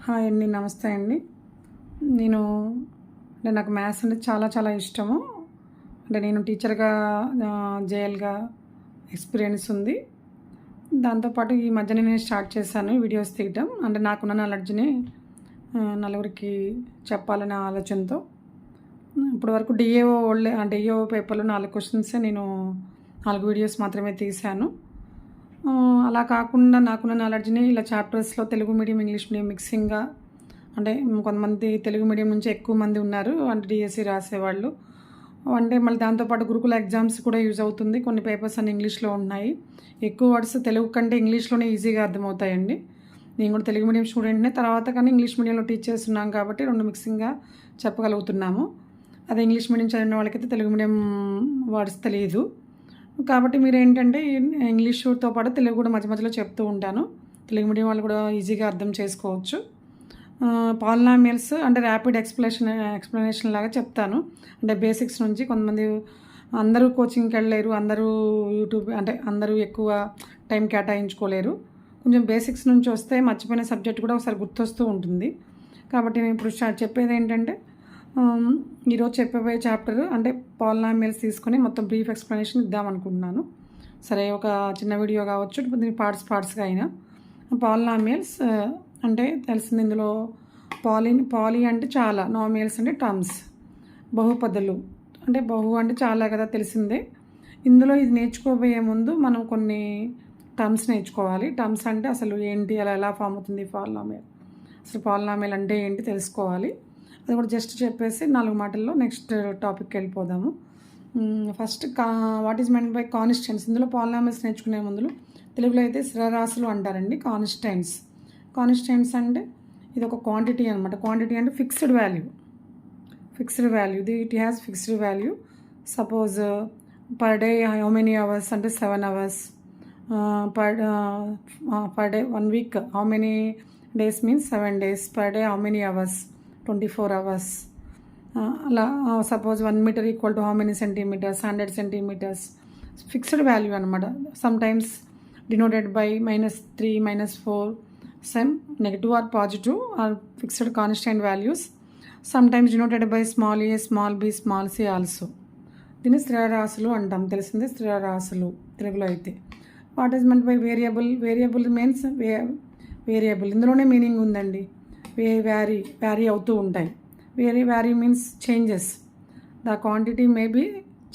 Hi అండి, నమస్తే అండి. నేను నాకు మ్యాథ్స్ అంటే చాలా చాలా ఇష్టము. నేను టీచర్గా జేఎల్గా ఎక్స్పీరియన్స్ ఉంది. దాంతోపాటు ఈ మధ్యనే నేను స్టార్ట్ చేశాను వీడియోస్ తీయటం. నాకున్న నాలెడ్జ్ని నలుగురికి చెప్పాలనే ఆలోచనతో. ఇప్పటివరకు డిఏఓ పేపర్లో 4 క్వశ్చన్సే నేను 4 వీడియోస్ మాత్రమే తీశాను. అలా కాకుండా నాకున్న నాలెడ్జ్ని ఇలా చాప్టర్స్లో తెలుగు మీడియం, ఇంగ్లీష్ మీడియం మిక్సింగ్గా, కొంతమంది తెలుగు మీడియం నుంచి ఎక్కువ మంది ఉన్నారు డిఎస్సి రాసేవాళ్ళు. మళ్ళీ దాంతోపాటు గురుకుల ఎగ్జామ్స్ కూడా యూజ్ అవుతుంది. కొన్ని పేపర్స్ అన్ని ఇంగ్లీష్లో ఉన్నాయి. ఎక్కువ వర్డ్స్ తెలుగు కంటే ఇంగ్లీష్లోనే ఈజీగా అర్థమవుతాయండి. నేను కూడా తెలుగు మీడియం స్టూడెంట్నే, తర్వాత కానీ ఇంగ్లీష్ మీడియంలో టీచ్ చేస్తున్నాం కాబట్టి 2 మిక్సింగ్గా చెప్పగలుగుతున్నాము. అదే ఇంగ్లీష్ మీడియం చదివిన వాళ్ళకైతే తెలుగు మీడియం వర్డ్స్ తెలియదు. కాబట్టి మీరు ఏంటంటే ఇంగ్లీష్తో పాటు తెలుగు కూడా మధ్య మధ్యలో చెప్తూ ఉంటాను. తెలుగు మీడియం వాళ్ళు కూడా ఈజీగా అర్థం చేసుకోవచ్చు. పాలినామియల్స్ ర్యాపిడ్ ఎక్స్ప్లెనేషన్ లాగా చెప్తాను. బేసిక్స్ నుంచి. కొంతమంది అందరూ కోచింగ్కి వెళ్ళలేరు, అందరూ యూట్యూబ్ అందరూ ఎక్కువ టైం కేటాయించుకోలేరు. కొంచెం బేసిక్స్ నుంచి వస్తే మర్చిపోయిన సబ్జెక్ట్ కూడా ఒకసారి గుర్తొస్తూ ఉంటుంది. కాబట్టి నేను ఇప్పుడు చెప్పేది ఏంటంటే, ఈరోజు చెప్పబోయే చాప్టర్ పాలినామియల్స్ తీసుకొని మొత్తం బ్రీఫ్ ఎక్స్ప్లెనేషన్ ఇద్దామనుకుంటున్నాను. సరే, ఒక చిన్న వీడియో కావచ్చు, దీని పార్ట్స్గా అయినా. పాలినామియల్స్ తెలిసింది. ఇందులో పాలి అంటే చాలా, నామియల్స్ అంటే టర్మ్స్, బహుపదులు. బహు అంటే చాలా కదా, తెలిసిందే. ఇందులో ఇది నేర్చుకోబోయే ముందు మనం కొన్ని టర్మ్స్ నేర్చుకోవాలి. టర్మ్స్ అంటే అసలు ఏంటి, అలా ఎలా ఫామ్ అవుతుంది పాలినామియల్, అసలు పాలినామియల్ అంటే ఏంటి తెలుసుకోవాలి. అది కూడా జస్ట్ చెప్పేసి 4 మాటల్లో నెక్స్ట్ టాపిక్కి వెళ్ళిపోదాము. First what is meant by constants. ఇందులో పాలినామియల్స్ నేర్చుకునే ముందు తెలుగులో అయితే స్థిరరాశులు అంటారండి. కాన్స్టెంట్స్ అంటే ఇది ఒక క్వాంటిటీ అనమాట. క్వాంటిటీ అంటే fixed value. It has fixed value. Suppose per day how many hours అంటే 7 hours. Per day 1 week how many days means 7 days. Per day how many hours 24 hours. అలా suppose 1 meter equal to how many centimetres, 100 centimeters. Fixed value అనమాట. Sometimes denoted by -3, -4, some negative or positive or fixed constant values. Sometimes denoted by small a, small b, small c also. దీన్ని స్థిరరాశులు అంటాం. తెలిసిందే, స్థిరరాశులు తెలుగులో అయితే. What is meant by variable means variable. ఇందులోనే meaning ఉందండి. Vary అవుతూ ఉంటాయి. Vary means changes. The quantity may be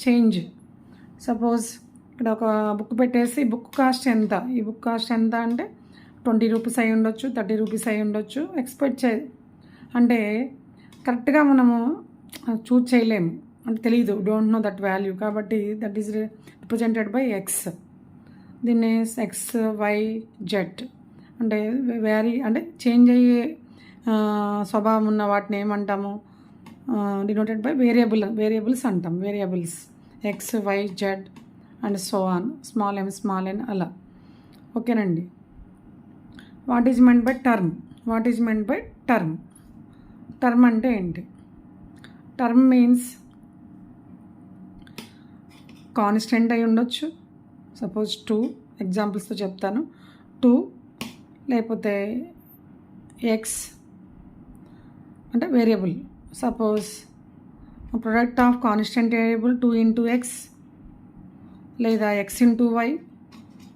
change. Suppose ఇక్కడ ఒక బుక్ పెట్టేసి బుక్ కాస్ట్ ఎంత, ఈ బుక్ కాస్ట్ ఎంత అంటే 20 rupees అయి ఉండొచ్చు, 30 rupees అయి ఉండొచ్చు. ఎక్స్పెక్ట్ కరెక్ట్గా మనము చూజ్ చేయలేము, తెలీదు, డోంట్ నో దట్ వాల్యూ. కాబట్టి that is represented by x. దీన్ని x, y, z vary change అయ్యే స్వభావం ఉన్న వాటిని ఏమంటాము, డినోటెడ్ బై వేరియబుల్స్ అంటాం. Variables x, y, z and so on, small m, small n, అలా. ఓకేనండి. What is meant by term. Term అంటే ఏంటి? టర్మ్ మీన్స్ కాన్స్టెంట్ అయి ఉండొచ్చు. సపోజ్ 2 ఎగ్జాంపుల్స్తో చెప్తాను. 2 లేకపోతే X variable. Suppose product of constant variable 2 into x లేదా x into y.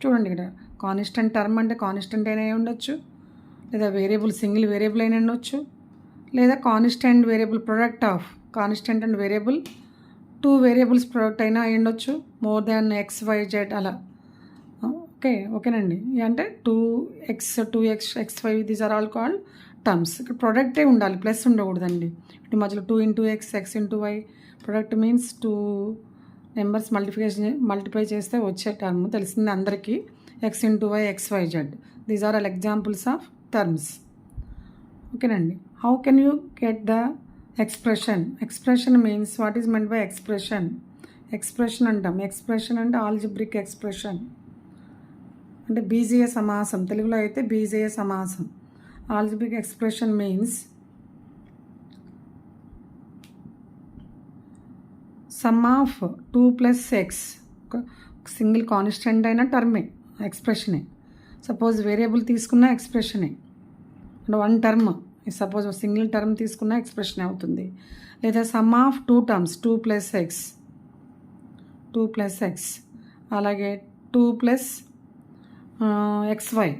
చూడండి, ఇక్కడ కాన్స్టెంట్ టర్మ్ కాన్స్టెంట్ అయినా ఉండొచ్చు, లేదా వేరియబుల్, సింగిల్ వేరియబుల్ అయినా ఉండొచ్చు, లేదా constant variable product of constant and variable 2 variables product అయినా ఉండొచ్చు, more than x, y, z అలా. ఓకేనండి. 2x, 2x, xy, these are all called terms. ఇక్కడ ప్రొడక్టే ఉండాలి, ప్లస్ ఉండకూడదండి. ఇటు మధ్యలో 2 into x, x into y. Product means 2 numbers multiply చేస్తే వచ్చే టర్మ్, తెలిసింది అందరికీ. x into y, x, y, z. These are all examples of terms. ఓకేనండి. How can you get the expression means what is meant by expression అంటాం. Expression అంటే algebraic expression, బీజీయ సమాసం. తెలుగులో అయితే బీజీయ సమాసం. Algebraic expression means sum of 2 + x. Single constant అయినా టర్మే, ఎక్స్ప్రెషనే. సపోజ్ వేరియబుల్ తీసుకున్న ఎక్స్ప్రెషనే. అంటే one term, suppose single term తీసుకున్న ఎక్స్ప్రెషన్ అవుతుంది. లేదా sum of two terms, 2 + x, అలాగే 2 + xy,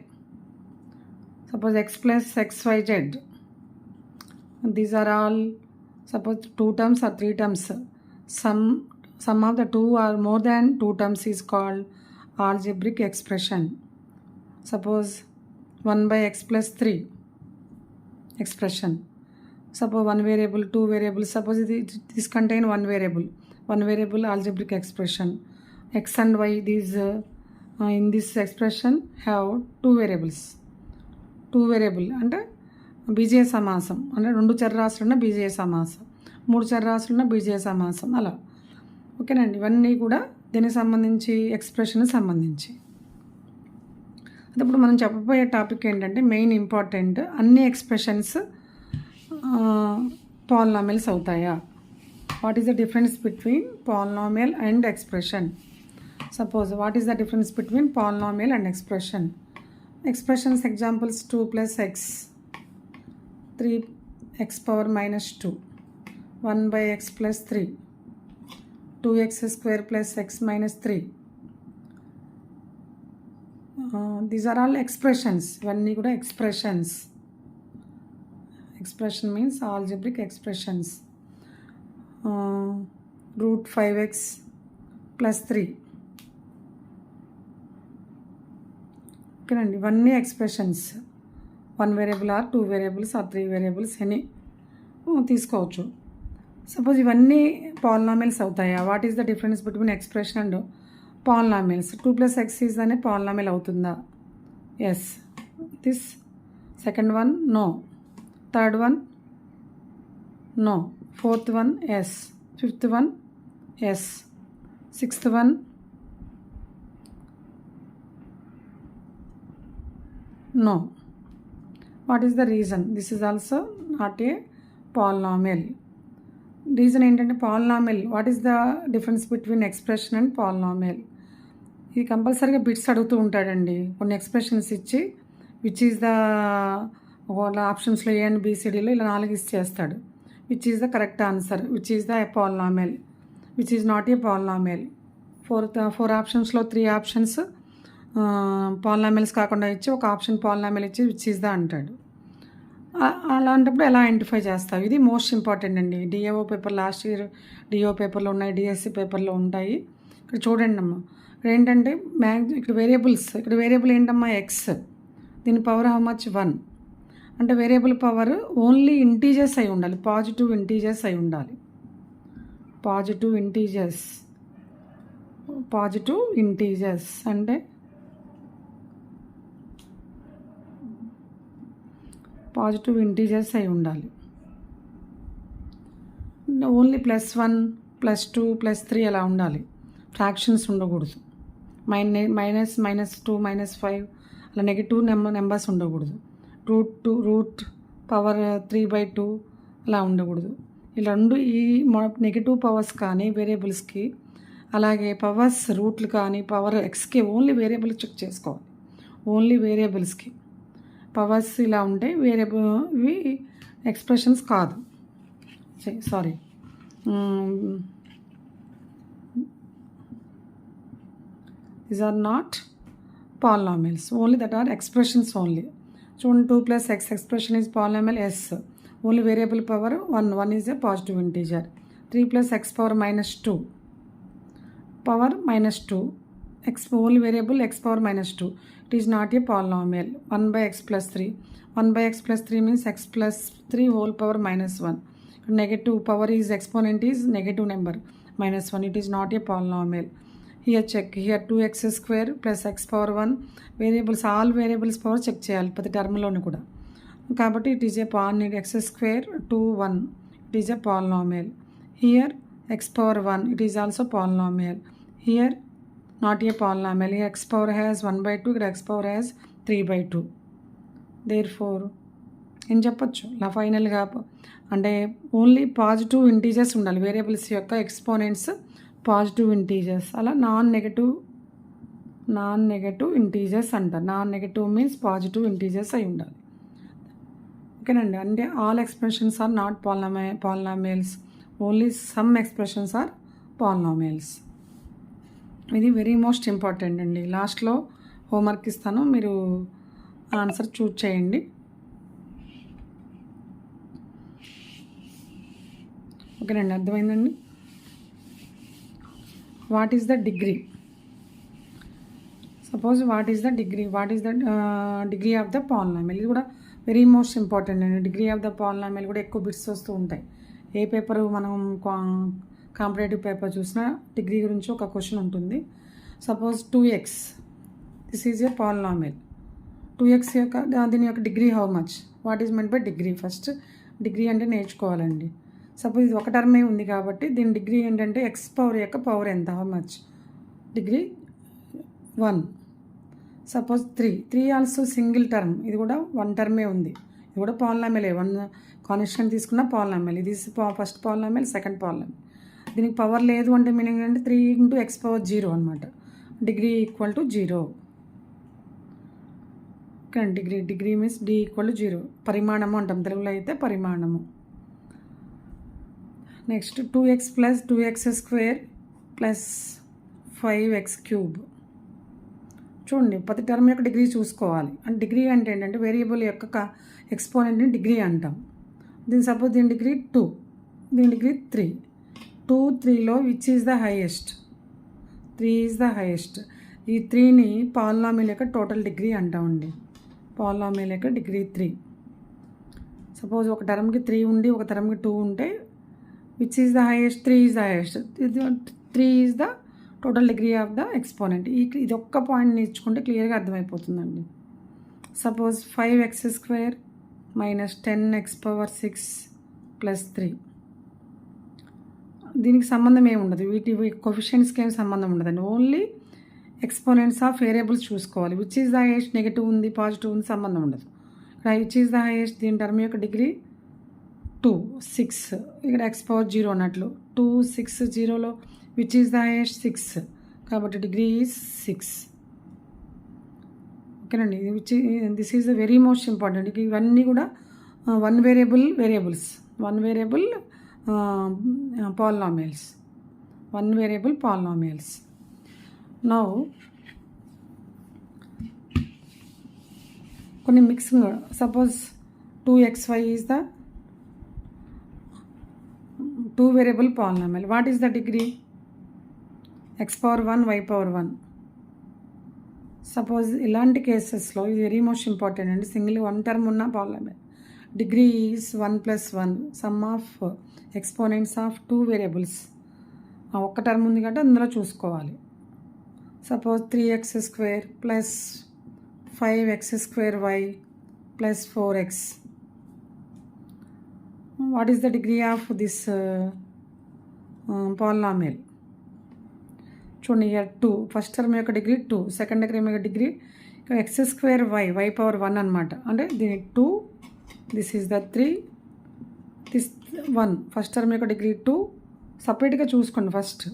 suppose x + xyz. These are all suppose 2 terms or 3 terms. Sum of the 2 or more than 2 terms is called algebraic expression. Suppose 1/x + 3 expression. Suppose 1 variable, 2 variables. Suppose this contain 1 variable algebraic expression. X and y, these in this expression have 2 variables. 2 variable అంటే బీజీయ సమాసం, అంటే 2 చరరాశులున్న బీజీయ సమాసం, 3 చరరాశులున్న బీజీయ సమాసం, అలా. ఓకేనండి. ఇవన్నీ కూడా దీనికి సంబంధించి ఎక్స్ప్రెషన్ సంబంధించి. ఇప్పుడు మనం చెప్పబోయే టాపిక్ ఏంటంటే మెయిన్ ఇంపార్టెంట్, అన్ని ఎక్స్ప్రెషన్స్ పాలినామియల్స్ అవుతాయా? What is the difference between polynomial and expression? Suppose what is the difference between polynomial and expression? Expressions examples 2 + x, 3x power -2, 1/x + 3, 2x² + x - 3. These are all expressions. ఇవన్నీ కూడా expressions. Expression means algebraic expressions. √5x + 3. ఓకేనండి. ఇవన్నీ expressions. 1 variable or 2 variables or 3 variables అని తీసుకోవచ్చు. Suppose ఇవన్నీ polynomials అవుతాయా? What is the difference between expression and polynomials? 2 + x is అనే polynomial అవుతుందా? Yes. This second one no, third one no, fourth one yes, fifth one yes, sixth one no. What is the reason? This is also not A polynomial. Reason ఏంటంటే polynomial, what is the difference between expression and polynomial? ఇది కంపల్సరీగా bits అడుగుతూ ఉంటాడండి. కొన్ని expressions ఇచ్చి which is the ఆప్షన్స్లో ఏ and బీసీడీలో ఇలా 4 ఇచ్చేస్తాడు. Which is the correct answer, which is the polynomial, which is not a polynomial. 4 ఆప్షన్స్లో 3 ఆప్షన్స్ పాలినామియల్స్ కాకుండా ఇచ్చి ఒక ఆప్షన్ పాలినామియల్ ఇచ్చి విచ్ ఈజ్ ద అంటాడు. అలాంటప్పుడు ఎలా ఐడెంటిఫై చేస్తావు? ఇది మోస్ట్ ఇంపార్టెంట్ అండి. DAO paper, last year DO పేపర్లో ఉన్నాయి, డిఎస్సి పేపర్లో ఉంటాయి. ఇక్కడ చూడండి అమ్మా, ఏంటంటే ఇక్కడ వేరియబుల్ ఏంటమ్మా? ఎక్స్. దీని పవర్ హౌ మచ్? 1. అంటే వేరియబుల్ పవర్ ఓన్లీ ఇంటీజర్స్ అయి ఉండాలి, పాజిటివ్ ఇంటీజర్స్ అయి ఉండాలి. పాజిటివ్ ఇంటీజర్స్ అంటే పాజిటివ్ ఇంటీజర్స్ అయి ఉండాలి. ఓన్లీ +1, +2, +3 అలా ఉండాలి. ఫ్రాక్షన్స్ ఉండకూడదు. -2, -5 అలా నెగిటివ్ నెంబర్స్ ఉండకూడదు. రూట్ పవర్ 3/2 అలా ఉండకూడదు. ఈ నెగిటివ్ పవర్స్ కానీ వేరియబుల్స్కి, అలాగే పవర్స్ రూట్లు కానీ పవర్ ఎక్స్కి ఓన్లీ వేరియబుల్ చెక్ చేసుకోవాలి. ఓన్లీ వేరియబుల్స్కి పవర్స్ ఇలా ఉంటే ఇవి ఎక్స్ప్రెషన్స్ కాదు. Sorry, these are not polynomials, only that are expressions only. చూడండి, 2 + x expression is polynomial yes. Only variable power 1 is a positive integer. 3 + x power -2, power -2, x only variable x power -2. It is not a polynomial. 1/x + 3. 1/x + 3 means x + 3 whole power -1. Negative power is exponent is negative number -1. It is not a polynomial. Here check. Here 2x² + x power 1. Variables, all variables power check చేయాలి ప్రతి టర్మ్లోని కూడా. కాబట్టి it is a polynomial. x² 2 1. It is a polynomial. Here x power 1. It is also polynomial. Here not a polynomial. Here x power has 1/2. ఇక్కడ x power has 3/2. Therefore ఏం చెప్పచ్చు ఇలా ఫైనల్గా అంటే ఓన్లీ పాజిటివ్ ఇంటీజర్స్ ఉండాలి. Variables యొక్క exponents positive integers. అలా non negative integers అంటారు. Non negative means positive integers అయి ఉండాలి. ఓకేనండి. అంటే all expressions are not polynomials, only some expressions are polynomials. ఇది వెరీ మోస్ట్ ఇంపార్టెంట్ అండి. లాస్ట్లో హోంవర్క్ ఇస్తాను, మీరు ఆన్సర్ చూజ్ చేయండి. ఓకేనండి, అర్థమైందండి. What is the degree? Suppose what is the degree of the polynomial? ఇది కూడా వెరీ మోస్ట్ ఇంపార్టెంట్ అండి. డిగ్రీ ఆఫ్ ద పాలినామియల్ కూడా ఎక్కువ బిట్స్ వస్తూ ఉంటాయి. ఏ పేపర్ మనం కాంపిటేటివ్ పేపర్ చూసినా డిగ్రీ గురించి ఒక క్వశ్చన్ ఉంటుంది. Suppose 2x, this is a polynomial. 2x యొక్క దీని యొక్క degree how much? What is meant by degree? First degree అంటే నేర్చుకోవాలండి. సపోజ్ ఇది ఒక టర్మే ఉంది కాబట్టి దీని డిగ్రీ ఏంటంటే ఎక్స్ పవర్ యొక్క పవర్ ఎంత, how much? Degree 1. Suppose 3 also single term, ఇది కూడా 1 టర్మే ఉంది, ఇది కూడా పాలినామియలే. 1 కాన్స్టెంట్ తీసుకున్న పాలినామియల్. ఇది ఫస్ట్ పాలినామియల్, సెకండ్ పాలినామియల్. దీనికి పవర్ లేదు అంటే మీనింగ్ అంటే 3 × x⁴ అనమాట. Degree equal to 0. Okay, degree means d = 0. పరిమాణము అంటాం తెలుగులో అయితే, పరిమాణము. నెక్స్ట్ 2x + 2x² + 5x³ చూడండి. ప్రతి టర్మ్ యొక్క డిగ్రీ చూసుకోవాలి. అంటే డిగ్రీ అంటే ఏంటంటే వేరియబుల్ యొక్క ఎక్స్పోనెంట్ని డిగ్రీ అంటాం. సపోజ్ దీని డిగ్రీ 2, దీని డిగ్రీ 3. 2, 3లో which is the highest? 3 is the highest. ఈ 3ని పాలినామియల్ యొక్క టోటల్ డిగ్రీ అంటామండి. పాలినామియల్ యొక్క డిగ్రీ 3. సపోజ్ ఒక టర్మ్కి 3 ఉండి ఒక టర్మ్కి 2 ఉంటే which is the highest? 3 is the highest. 3 is the total degree of the exponent. ఇది ఒక్క పాయింట్ నేర్చుకుంటే క్లియర్గా అర్థమైపోతుందండి. Suppose 5x² - 10x⁶ + 3. దీనికి సంబంధం ఏమి ఉండదు, వీటి కొఫిషియెంట్స్కి ఏమి సంబంధం ఉండదండి. ఓన్లీ ఎక్స్పోనెంట్స్ ఆఫ్ వేరియబుల్స్ చూసుకోవాలి. Which is the highest? Negative ఉంది, పాజిటివ్ ఉంది, సంబంధం ఉండదు. ఇక్కడ విచ్ ఈజ్ ద హైయెస్ట్? దీని టర్మ్ యొక్క డిగ్రీ 2, 6. ఇక్కడ x⁴ అన్నట్లు 2, 6, 0లో విచ్ ఈజ్ ద హైయెస్ట్? 6. కాబట్టి డిగ్రీ ఈజ్ 6. ఓకేనండి. This is the very most important. ఇవన్నీ కూడా వన్ వేరియబుల్ పాలినామియల్స్. నౌ కొన్ని mixing. Suppose 2xy is the 2 variable polynomial. What is the degree? x⁴1 y⁴1. Suppose ఇలాంటి కేసెస్లో ఇది very most important అండి. Single 1 term ఉన్న polynomial degree is 1 + 1 some of exponents of 2 variables. ఒక్క term ఉంది కాబట్టి అందులో చూసుకోవాలి. Suppose 3x² + 5x²y + 4x. What is the degree of this polynomial? చూడండి, ఇయర్ 2 ఫస్ట్ టర్మ్ యొక్క డిగ్రీ 2, సెకండ్ టర్మ్ యొక్క డిగ్రీ x² y⁴1 అనమాట. అంటే దీని 2, this is the 3, this 1. First term యొక్క డిగ్రీ 2. సపరేట్గా చూసుకోండి ఫస్ట్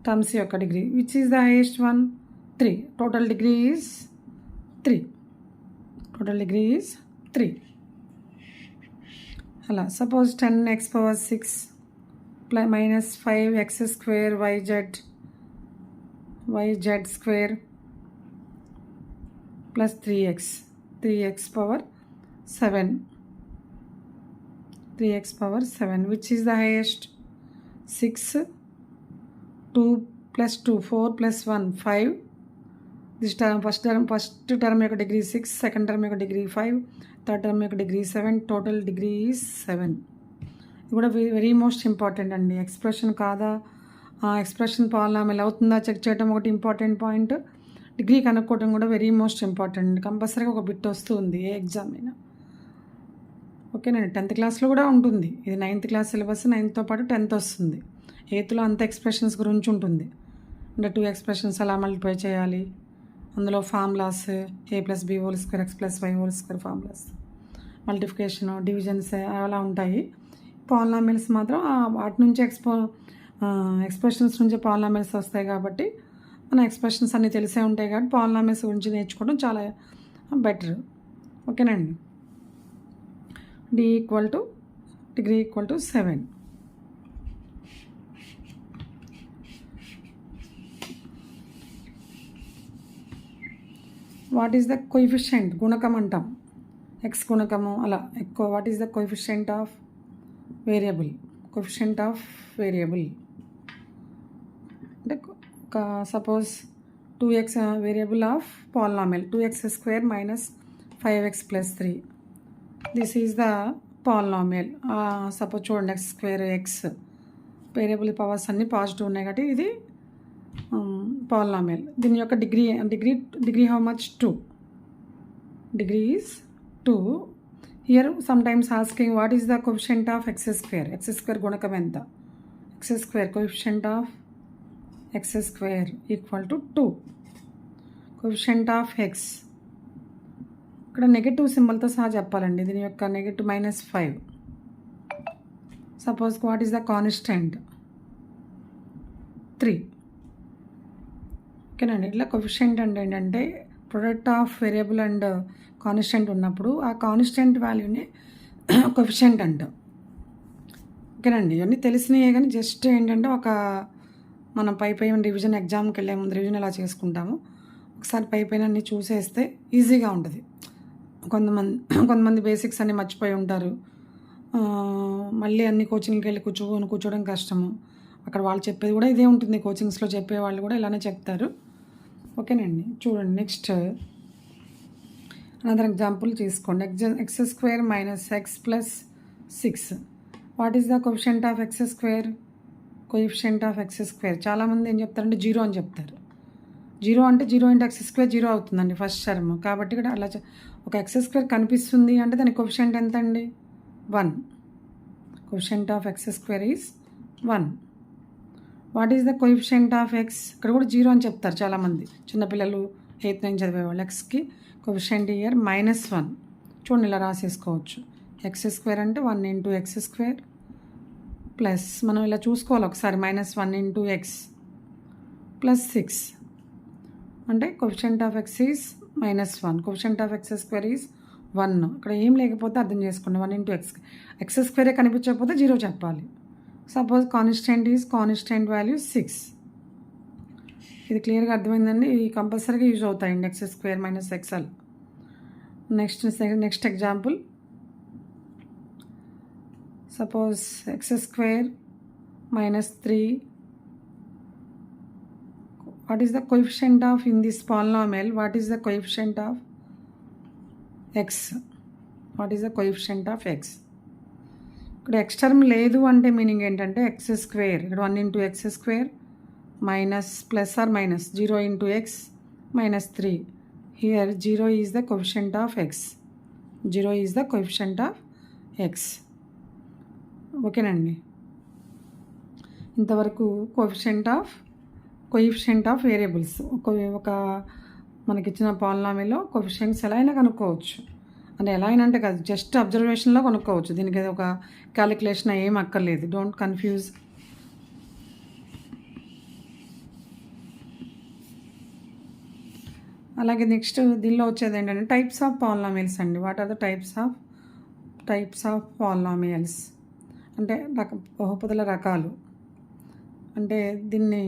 టర్మ్స్ యొక్క degree. Which is the highest one? 3. Total degree is 3. అలా suppose 10x⁴ - 5x² yz² + 3x. 3x⁴. Which is the highest? 6. 2 + 2 4 + 1 5. This term first term యొక్క degree 6, second term యొక్క degree 5, third term యొక్క degree 7. Total degree 7. ఇది కూడా very most important అండి. Expression కాదా, expression polynomial అవుతుందా check చేయడం ఒకటి ఇంపార్టెంట్ పాయింట్. డిగ్రీ కనుక్కోవడం కూడా వెరీ మోస్ట్ ఇంపార్టెంట్. కంపల్సరీగా ఒక బిట్ వస్తుంది ఏ ఎగ్జామ్ అయినా. ఓకేనండి. 10th క్లాస్లో కూడా ఉంటుంది ఇది. 9th క్లాస్ సిలబస్, 9th పాటు 10th వస్తుంది. 8thలో అంత ఎక్స్ప్రెషన్స్ గురించి ఉంటుంది. అంటే 2 ఎక్స్ప్రెషన్స్ ఎలా మల్టిప్లై చేయాలి, అందులో formulas a + b² x + y² formulas, multiplication, divisions అలా ఉంటాయి. పాలినామియల్స్ మాత్రం వాటి నుంచి ఎక్స్ప్రెషన్స్ నుంచి పాలినామియల్స్ వస్తాయి కాబట్టి మన ఎక్స్ప్రెషన్స్ అన్నీ తెలిసే ఉంటాయి కాబట్టి పాలినామియల్స్ గురించి నేర్చుకోవడం చాలా బెటర్. ఓకేనండి. d equal to degree equal to 7. What is the coefficient? గుణకం అంటాం, x గుణకము అలా ఎక్కువ. What is the coefficient of variable? Coefficient of variable అంటే ఒక suppose 2x variable of polynomial 2x² minus 5x plus 3. This is the polynomial. Suppose చూడండి, x² x variable powers అన్నీ positive ఉన్నాయి కాబట్టి ఇది పాలినామియల్. దీని యొక్క degree how much? 2. Degree is 2. Here some times asking what is the coefficient of x²? x² గుణకం ఎంత? x² coefficient of x² equal to 2. Coefficient of x ఇక్కడ negative సింబల్తో సహా చెప్పాలండి. దీని యొక్క negative -5. Suppose what is the constant? 3. ఓకేనండి. ఇట్లా coefficient అంటే ఏంటంటే product of variable and constant ఉన్నప్పుడు ఆ కాన్స్టెంట్ వాల్యూని కోఎఫిషియంట్ అంటాం. ఓకేనండి. ఇవన్నీ తెలిసినాయే, కానీ జస్ట్ ఏంటంటే ఒక మనం పై రివిజన్ ఎగ్జామ్కి వెళ్ళే ముందు రివిజన్ ఎలా ఒకసారి పైన అన్నీ చూసేస్తే ఈజీగా ఉంటుంది. కొంతమంది బేసిక్స్ అన్నీ మర్చిపోయి ఉంటారు. మళ్ళీ అన్ని కోచింగ్కి వెళ్ళి కూర్చోవడం కష్టము. అక్కడ వాళ్ళు చెప్పేది కూడా ఇదే ఉంటుంది, కోచింగ్స్లో చెప్పే వాళ్ళు కూడా ఇలానే చెప్తారు. ఓకేనండి. చూడండి, నెక్స్ట్ అనదర్ ఎగ్జాంపుల్ తీసుకోండి. x² minus x plus 6. What is the coefficient of x²? Coefficient of x². చాలామంది ఏం చెప్తారంటే 0 అని చెప్తారు. 0 అంటే 0 × x² 0 అవుతుందండి ఫస్ట్ టర్మ్. కాబట్టి ఇక్కడ అలా ఒక x² కనిపిస్తుంది అంటే దాని కోఎఫిషియంట్ ఎంత అండి? 1. Coefficient of x² is 1. What is the coefficient of x? ఇక్కడ కూడా 0 అని చెప్తారు చాలామంది చిన్నపిల్లలు 8th 9th చదివేవాళ్ళు. xకి కోఎఫిషియంట్ ఇయర్ -1. చూడండి, ఇలా రాసేసుకోవచ్చు. x² అంటే 1 × x² ప్లస్ మనం ఇలా చూసుకోవాలి ఒకసారి, -1 × x ప్లస్ 6 అంటే coefficient of x is -1. Coefficient of x² is 1. ఇక్కడ ఏం లేకపోతే అర్థం చేసుకోండి. 1 × x. x² కనిపించకపోతే 0 చెప్పాలి. Suppose constant value 6. ఇది క్లియర్గా అర్థమైందండి. ఈ కంపల్సరీగా యూజ్ అవుతాయండి x² minus xl. Next example. Suppose x² minus 3. What is the coefficient of in this polynomial? What is the coefficient of x? What is the coefficient of x? ఇక్కడ x term లేదు అంటే meaning ఏంటంటే x². ఇక్కడ 1 × x² minus plus or minus 0 × x minus 3. Here 0 is the coefficient of x. 0 is the coefficient of x. ఓకేనండి. ఇంతవరకు coefficient of variables ఒక మనకిచ్చిన పాలినామియల్లో coefficients ఎలా అయినా కనుక్కోవచ్చు. అంటే ఎలా అయినా అంటే కాదు, జస్ట్ అబ్జర్వేషన్లో కనుక్కోవచ్చు. దీనికి ఒక క్యాలిక్యులేషన్ ఏం అక్కర్లేదు. Don't confuse. అలాగే నెక్స్ట్ దీనిలో వచ్చేది ఏంటంటే టైప్స్ ఆఫ్ పాలినామియల్స్ అండి. What are the types of polynomials అంటే బహుపదుల రకాలు. అంటే దీన్ని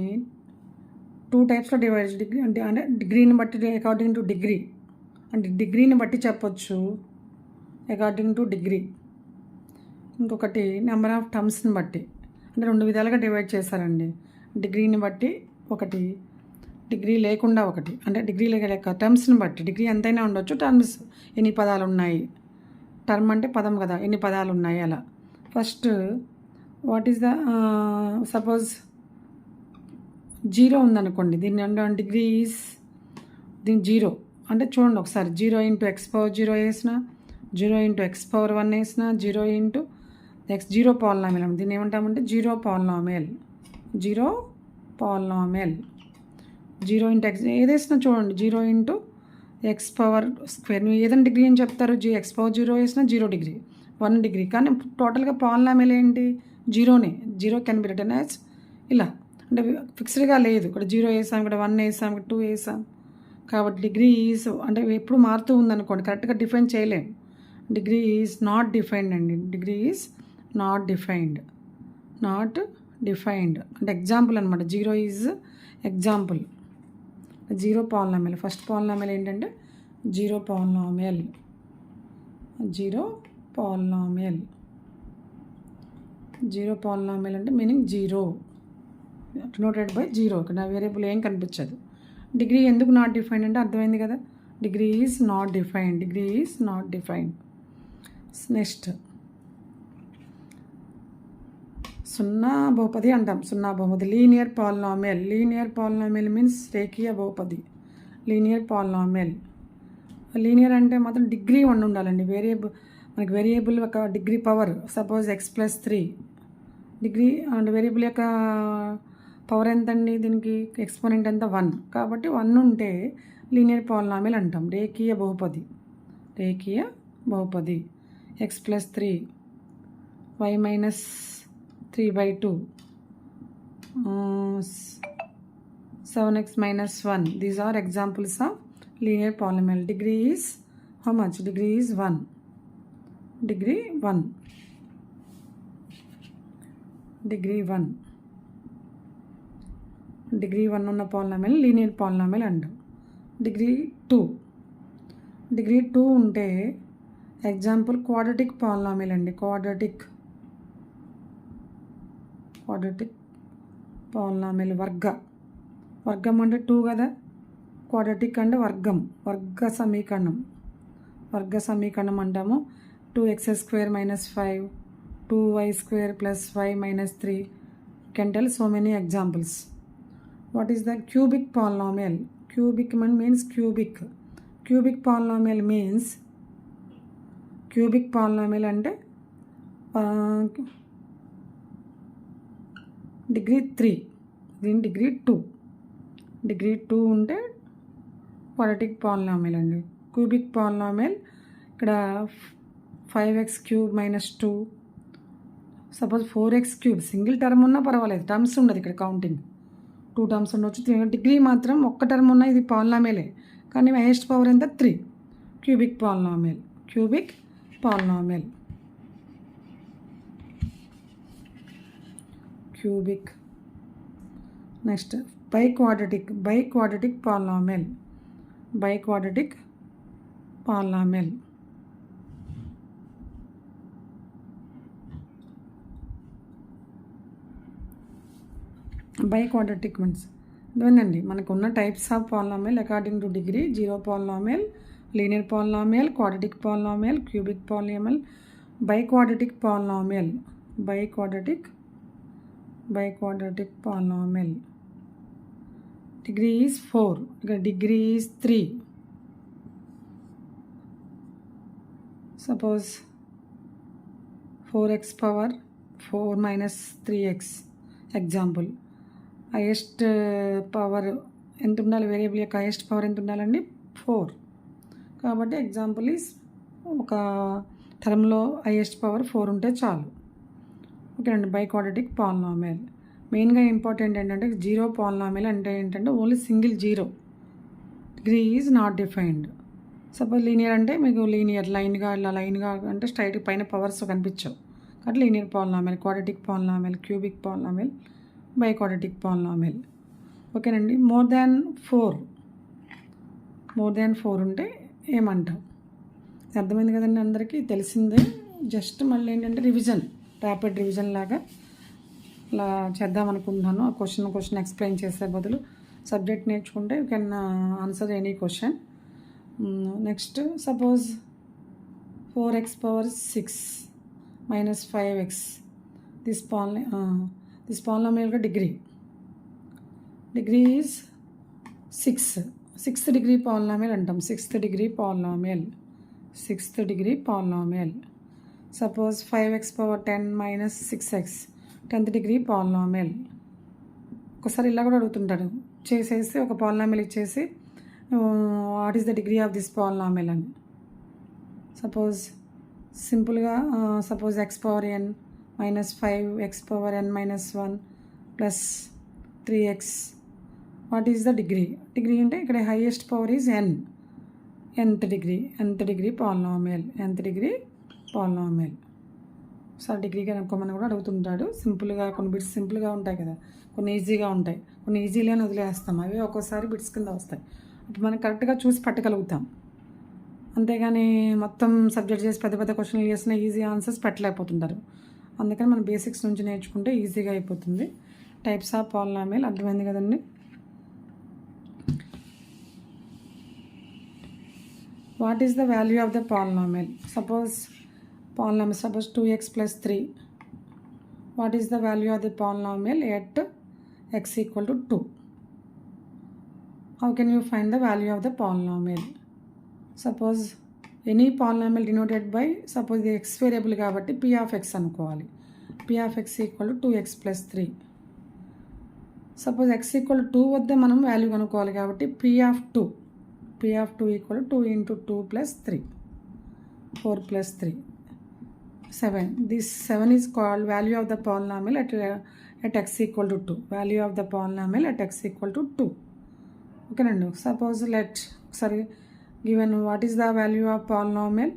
2 టైప్స్లో డివైడ్. డిగ్రీ అంటే డిగ్రీని బట్టి అకార్డింగ్ టు డిగ్రీ, అంటే డిగ్రీని బట్టి చెప్పొచ్చు అకార్డింగ్ టు డిగ్రీ. ఇంకొకటి నెంబర్ ఆఫ్ టర్మ్స్ని బట్టి, అంటే 2 విధాలుగా డివైడ్ చేశారండి. డిగ్రీని బట్టి ఒకటి, డిగ్రీ లేకుండా ఒకటి. అంటే డిగ్రీ లేక టర్మ్స్ని బట్టి, డిగ్రీ ఎంతైనా ఉండొచ్చు, టర్మ్స్ ఎన్ని పదాలు ఉన్నాయి. టర్మ్ అంటే పదం కదా, ఎన్ని పదాలు ఉన్నాయి అలా. First what is the suppose 0 ఉందనుకోండి. దీన్ని డిగ్రీ ఈజ్ దీని 0 అంటే చూడండి ఒకసారి, 0 × x⁴0 వేసిన, 0 × x⁴1 వేసిన, 0 × x0 పాలినామియల్. దీన్ని ఏమంటామంటే 0 పాలినామియల్. 0 × x ఏదేసినా చూడండి, 0 × x⁴². నువ్వు ఏదైనా డిగ్రీ అని చెప్తారు. x⁴0 వేసినా 0 డిగ్రీ, 1 డిగ్రీ. కానీ టోటల్గా పాలినామియల్ ఏంటి? 0నే. 0 కెన్ బి రిటన్ యాజ్ ఇలా, అంటే ఫిక్స్డ్గా లేదు. ఇక్కడ 0 వేసాం, ఇక్కడ 1 వేసాం, ఇక్కడ 2 వేసాం. కాబట్టి డిగ్రీ ఈజ్ అంటే ఎప్పుడు మారుతూ ఉందనుకోండి, కరెక్ట్గా డిఫైన్ చేయలేము. డిగ్రీ ఈజ్ నాట్ డిఫైన్డ్ అండి. Degree is not defined. Not defined అంటే ఎగ్జాంపుల్ అనమాట. Zero is example. Zero polynomial. First polynomial ఏంటంటే zero polynomial. Zero polynomial. Zero polynomial అంటే meaning zero, denoted by zero. ఇక్కడ వేరియబుల్ ఏం కనిపించదు. Degree ఎందుకు not defined అంటే అర్థమైంది కదా. Degree is not defined. Degree is not defined. Next సున్నా బహుపది అంటాం. సున్నా బహుపది. Linear polynomial. Linear polynomial means రేఖీయ బహుపది. Linear polynomial. లీనియర్ అంటే మాత్రం డిగ్రీ 1 ఉండాలండి. మనకి వేరియబుల్ ఒక degree power suppose x+3 degree and variable యొక్క పవర్ ఎంత అండి, దీనికి ఎక్స్పోనెంట్ ఎంత 1. కాబట్టి 1 ఉంటే లీనియర్ పాలినామియల్ అంటాం. రేఖీయ బహుపది. రేఖీయ బహుపది. x+3 y-3/2 7x - 1. These are examples of linear polynomial. Degree is how much? Degree is 1. Degree 1. Degree 1. Degree 1 ఉన్న పాలినామియల్ లీనియర్ పాలినామియల్ అంటాం. డిగ్రీ 2. డిగ్రీ 2 ఉంటే ఎగ్జాంపుల్ క్వాడ్రాటిక్ పాలినామియల్ అండి. Quadratic polynomial. వర్గం అంటే 2 కదా. క్వాడ్రాటిక్ అంటే వర్గం. వర్గ సమీకరణం అంటాము. 2x² - 5 2y² + y - 3. Can tell so many examples. What is the cubic polynomial? Cubic means cubic. Cubic polynomial means cubic polynomial అంటే డిగ్రీ 3. దీని డిగ్రీ 2. డిగ్రీ 2 ఉంటే క్వాడ్రాటిక్ పాలినామియల్ అండి. క్యూబిక్ పాలినామియల్ ఇక్కడ 5x³ - 2 suppose 4x³ single term ఉన్నా పర్వాలేదు, terms ఉండదు ఇక్కడ. Counting 2 terms ఉండొచ్చు. డిగ్రీ మాత్రం ఒక్క టర్మ్ ఉన్నా ఇది పాలినామియలే, కానీ హైయెస్ట్ పవర్ ఎంత 3. Cubic polynomial. Cubic polynomial. Cubic. Next biquadratic polynomial. Biquadratic polynomial. Biquadratic means ఇదేనండి మనకు ఉన్న types of polynomial according to degree. Zero polynomial, linear polynomial, quadratic polynomial, cubic polynomial, biquadratic polynomial. Biquadratic polynomial. Degree is 4. ఇక్కడ degree is 3. Suppose 4x power 4 - 3x example. Highest power ఎంత ఉండాలి? Variable యొక్క highest power ఎంత ఉండాలండి? 4. కాబట్టి example is ఒక టర్మ్లో highest power 4 ఉంటే చాలు. ఓకేనండి. బైక్వాడ్రటిక్ పాలినామియల్. మెయిన్గా ఇంపార్టెంట్ ఏంటంటే జీరో పాలినామియల్ అంటే ఏంటంటే only single zero. Degree is not defined. Suppose linear అంటే మీకు లీనియర్ లైన్గా అంటే స్ట్రైట్ పైన పవర్స్ కనిపించవు. కాబట్టి linear polynomial, quadratic polynomial, cubic polynomial, biquadratic polynomial. ఓకేనండి. మోర్ దాన్ 4 ఉంటే ఏమంటాం? అర్థమైంది కదండి, అందరికీ తెలిసిందే. జస్ట్ మళ్ళీ ఏంటంటే ర్యాపిడ్ రివిజన్ లాగా అలా చేద్దాం అనుకుంటున్నాను. ఆ క్వశ్చన్ ఎక్స్ప్లెయిన్ చేసే బదులు సబ్జెక్ట్ నేర్చుకుంటే you can answer any question. Next suppose 4x power 6 - 5x. This polynomial యొక్క degree is 6. 6th degree polynomial అంటాం. 6th degree polynomial. Suppose 5x power 10 - 6x 10th degree polynomial. ఒకసారి ఇలా కూడా అడుగుతుంటాడు, చేసేసి ఒక పాలినామియల్ ఇచ్చేసి what is the degree of this polynomial అని. సపోజ్ సింపుల్గా suppose x power n - 5 x power n - 1 plus 3x. What is the degree అంటే ఇక్కడ highest power is n. nth degree polynomial sir degree కనుక్కోమని కూడా అడుగుతుంటాడు. సింపుల్గా కొన్ని బిట్స్ సింపుల్గా ఉంటాయి కదా, కొన్ని ఈజీగా ఉంటాయి, కొన్ని ఈజీగానే వదిలేస్తాం. అవి ఒక్కోసారి బిట్స్ కింద వస్తాయి. అప్పుడు మనం కరెక్ట్గా చూసి పట్టగలుగుతాం. అంతేగాని మొత్తం సబ్జెక్ట్ చేసి పెద్ద పెద్ద క్వశ్చన్లు చేసిన ఈజీ ఆన్సర్స్ పెట్టలేకపోతుంటారు. అందుకని మనం బేసిక్స్ నుంచి నేర్చుకుంటే ఈజీగా అయిపోతుంది. టైప్స్ ఆఫ్ పాలినామియల్ అర్థమైంది కదండి. What is the value of the polynomial? Suppose 2x plus 3. What is the value of the polynomial at x equal to 2? How can you find the value of the polynomial? Suppose any polynomial denoted by, suppose the x variable కాబట్టి p of x అనుకోవాలి. p of x equal to 2x plus 3. Suppose x equal to 2 వద్ద మనం value కనుక్కోవాలి కాబట్టి p of 2 equal to 2 into 2 plus 3, 4 plus 3, 7. This 7 is called value of the polynomial at x equal to 2. Value of the polynomial at x equal to 2. Okay, nando. Suppose given what is the value of polynomial?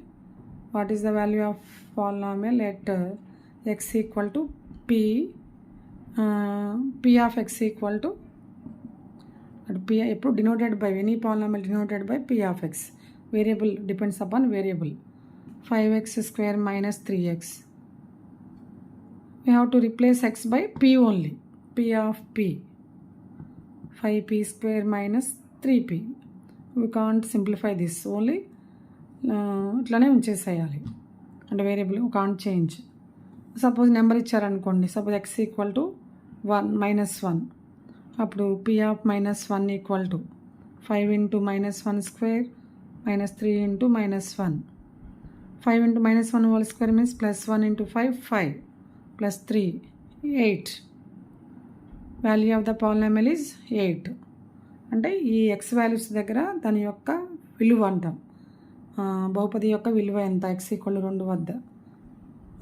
What is the value of polynomial at x equal to p of x equal to p eప్పుడు denoted by any polynomial denoted by p of x. Variable depends upon variable. 5x square minus 3x. We have to replace x by p only. P of p. 5p square minus 3p. We can't simplify this. Only ఇట్లానే ఉంచేసేయాలి. అంటే variable can't change. Suppose number ఇచ్చారనుకోండి. Suppose x equal to 1 అప్పుడు p of -1 equal to 5 into -1 square minus 3 into -1. 5 into -1 whole square means +1 into 5 plus 3 8. Value of the polynomial is 8. అంటే ఈ x values దగ్గర దాని యొక్క విలువ అంటాం. బహుపది యొక్క విలువ ఎంత x = 2 వద్ద.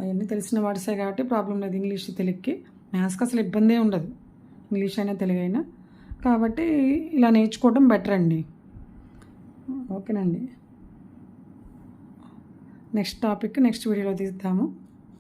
అవన్నీ తెలిసిన వర్డ్సే కాబట్టి ప్రాబ్లం లేదు. ఇంగ్లీష్ తెలుగుకి మ్యాథ్స్కి అసలు ఇబ్బందే ఉండదు, ఇంగ్లీష్ అయినా తెలుగు అయినా. కాబట్టి ఇలా నేర్చుకోవడం బెటర్ అండి. ఓకేనండి. నెక్స్ట్ టాపిక్ నెక్స్ట్ వీడియోలో తీద్దాము.